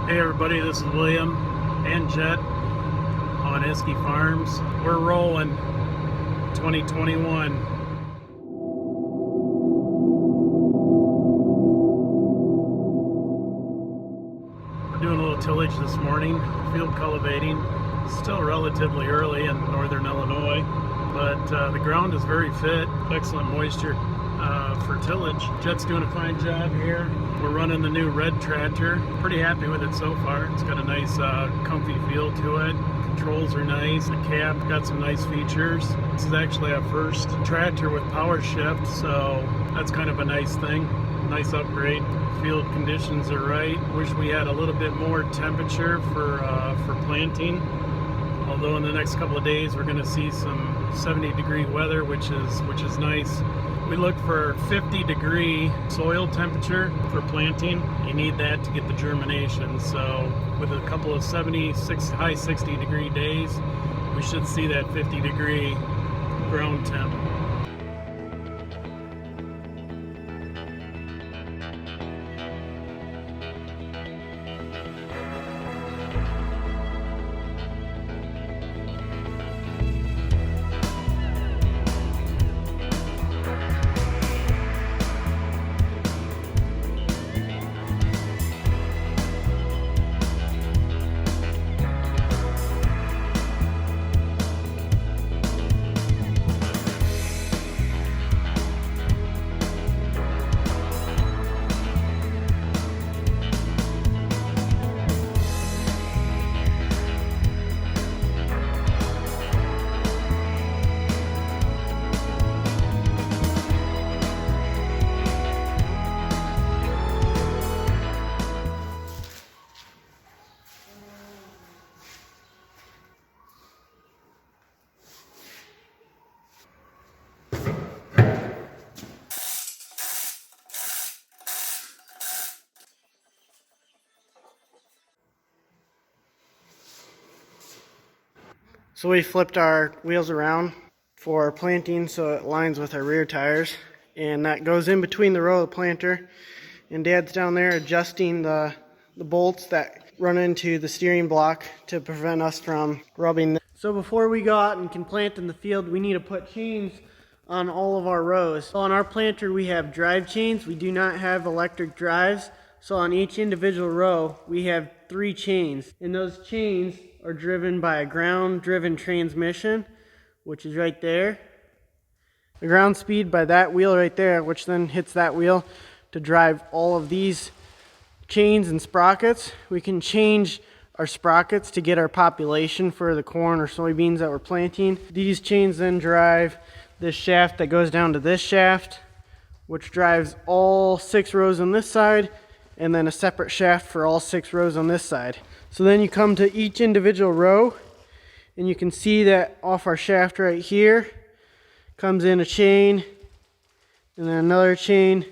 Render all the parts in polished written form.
Hey everybody, this is William and Jet on Eski Farms. We're rolling 2021. We're doing a little tillage this morning, field cultivating. Still relatively early in northern Illinois, but the ground is very fit, excellent moisture for tillage. Jet's doing a fine job here. We're running the new red tractor. Pretty happy with it so far. It's got a nice comfy feel to it. Controls are nice. The cab got some nice features. This is actually our first tractor with power shift, so that's kind of a nice thing. Nice upgrade. Field conditions are right. Wish we had a little bit more temperature for planting. Although in the next couple of days we're going to see some 70-degree weather, which is nice. We look for 50-degree soil temperature for planting. You need that to get the germination. So with a couple of 76, high 60-degree days, we should see that 50-degree ground temp. So we flipped our wheels around for planting so it lines with our rear tires, and that goes in between the row of the planter, and Dad's down there adjusting the bolts that run into the steering block to prevent us from rubbing. So before we go out and can plant in the field, we need to put chains on all of our rows. So on our planter we have drive chains. We do not have electric drives, so on each individual row we have 3 chains, and those chains are driven by a ground-driven transmission, which is right there. The ground speed by that wheel right there, which then hits that wheel to drive all of these chains and sprockets. We can change our sprockets to get our population for the corn or soybeans that we're planting. These chains then drive this shaft that goes down to this shaft, which drives all 6 rows on this side, and then a separate shaft for all 6 rows on this side. So then you come to each individual row, and you can see that off our shaft right here comes in a chain, and then another chain,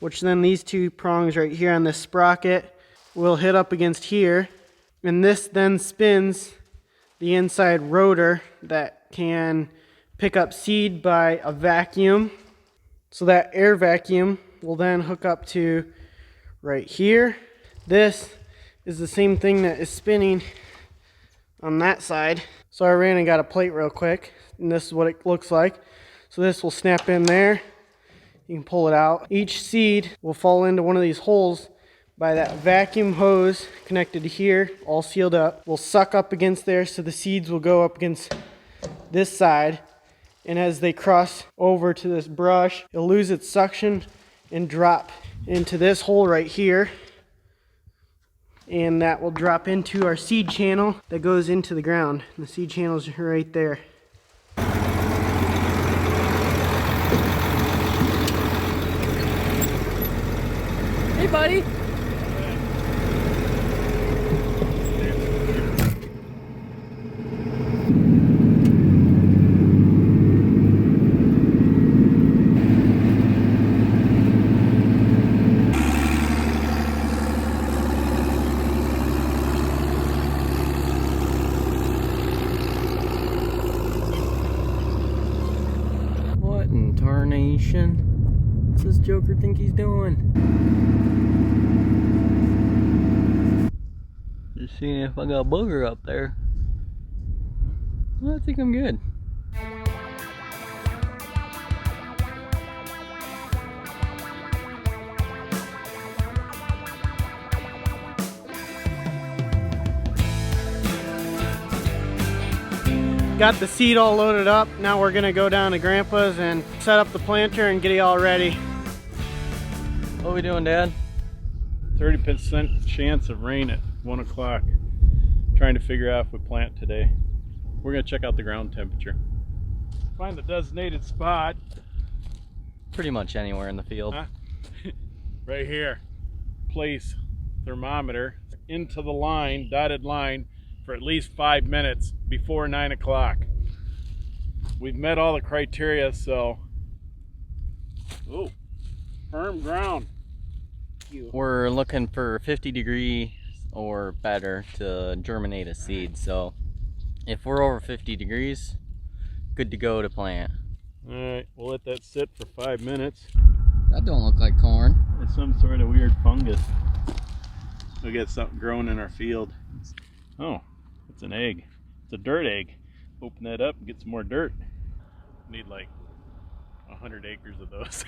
which then these 2 prongs right here on this sprocket will hit up against here, and this then spins the inside rotor that can pick up seed by a vacuum. So that air vacuum will then hook up to right here. This is the same thing that is spinning on that side. So I ran and got a plate real quick, and this is what it looks like. So this will snap in there. You can pull it out. Each seed will fall into one of these holes by that vacuum hose connected to here, all sealed up. We'll suck up against there, so the seeds will go up against this side. And as they cross over to this brush, it'll lose its suction and drop into this hole right here. And that will drop into our seed channel that goes into the ground. And the seed channel is right there. Hey, buddy. Tarnation. What's this joker think he's doing? Just seeing if I got a booger up there. Well, I think I'm good. Got the seed all loaded up. Now we're gonna go down to Grandpa's and set up the planter and get it all ready. What are we doing, Dad? 30% chance of rain at 1 o'clock. Trying to figure out if we plant today. We're gonna check out the ground temperature. Find the designated spot. Pretty much anywhere in the field. Huh? Right here. Place thermometer into the line, dotted line, for at least 5 minutes before 9 o'clock. We've met all the criteria, so. Ooh, firm ground. We're looking for 50 degrees or better to germinate a seed. So if we're over 50 degrees, good to go to plant. All right, we'll let that sit for 5 minutes. That don't look like corn. It's some sort of weird fungus. We got something growing in our field. Oh, it's an egg. It's a dirt egg. Open that up and get some more dirt. Need like 100 acres of those.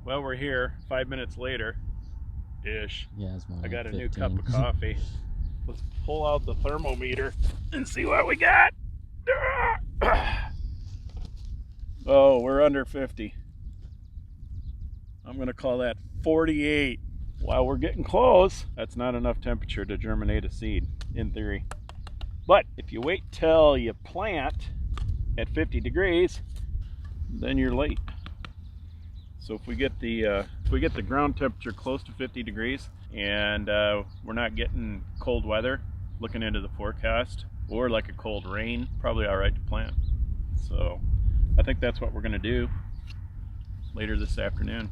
Well, we're here 5 minutes later ish. Yeah, it's more I got like a new 15. cup of coffee. Let's pull out the thermometer and see what we got. Oh, we're under 50. I'm gonna call that 48. While we're getting close, that's not enough temperature to germinate a seed, in theory. But if you wait till you plant at 50 degrees, then you're late. So if we get the ground temperature close to 50 degrees and we're not getting cold weather, looking into the forecast, or like a cold rain, probably all right to plant. So I think that's what we're gonna do later this afternoon.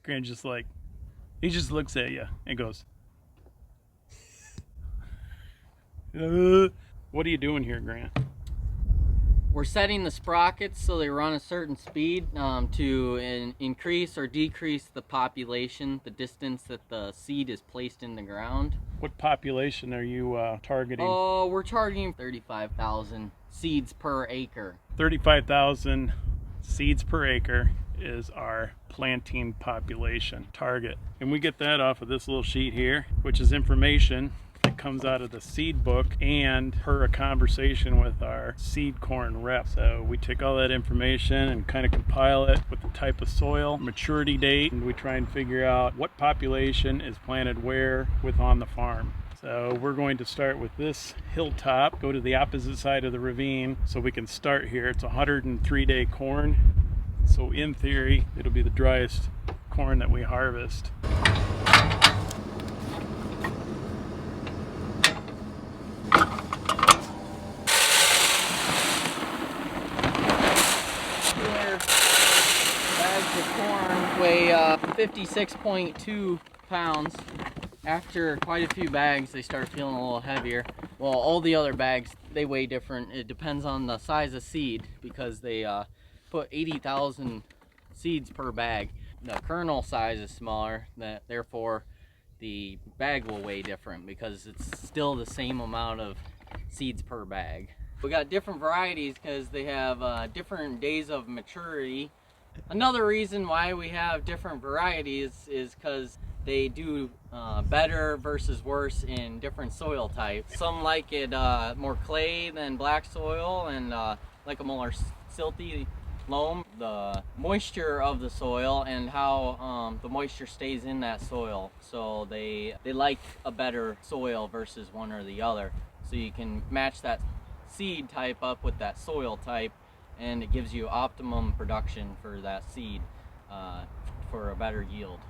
Grant just like, he just looks at you and goes, what are you doing here, Grant? We're setting the sprockets so they run a certain speed to increase or decrease the population, the distance that the seed is placed in the ground. What population are you targeting? Oh, we're targeting 35,000 seeds per acre. 35,000 seeds per acre is our planting population target. And we get that off of this little sheet here, which is information that comes out of the seed book and per a conversation with our seed corn rep. So we take all that information and kind of compile it with the type of soil, maturity date, and we try and figure out what population is planted where with on the farm. So we're going to start with this hilltop, go to the opposite side of the ravine so we can start here. It's 103-day corn. So in theory, it'll be the driest corn that we harvest. Bags of corn weigh 56.2 pounds. After quite a few bags, they start feeling a little heavier. Well, all the other bags, they weigh different. It depends on the size of seed because they put 80,000 seeds per bag. The kernel size is smaller, therefore the bag will weigh different because it's still the same amount of seeds per bag. We got different varieties because they have different days of maturity. Another reason why we have different varieties is because they do better versus worse in different soil types. Some like it more clay than black soil, and like a more silty loam, the moisture of the soil, and how the moisture stays in that soil. So they like a better soil versus one or the other. So you can match that seed type up with that soil type, and it gives you optimum production for that seed for a better yield.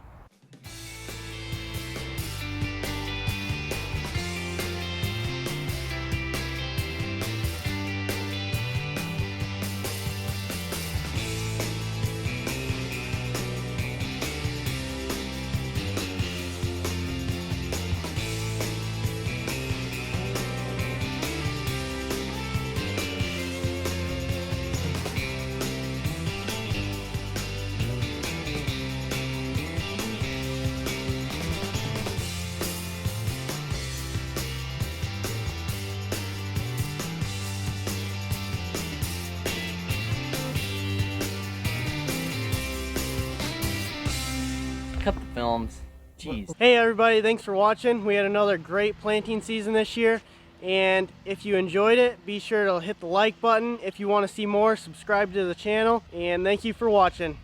Cut the films. Jeez. Hey everybody, thanks for watching. We had another great planting season this year, and if you enjoyed it, be sure to hit the like button. If you want to see more, subscribe to the channel, and thank you for watching.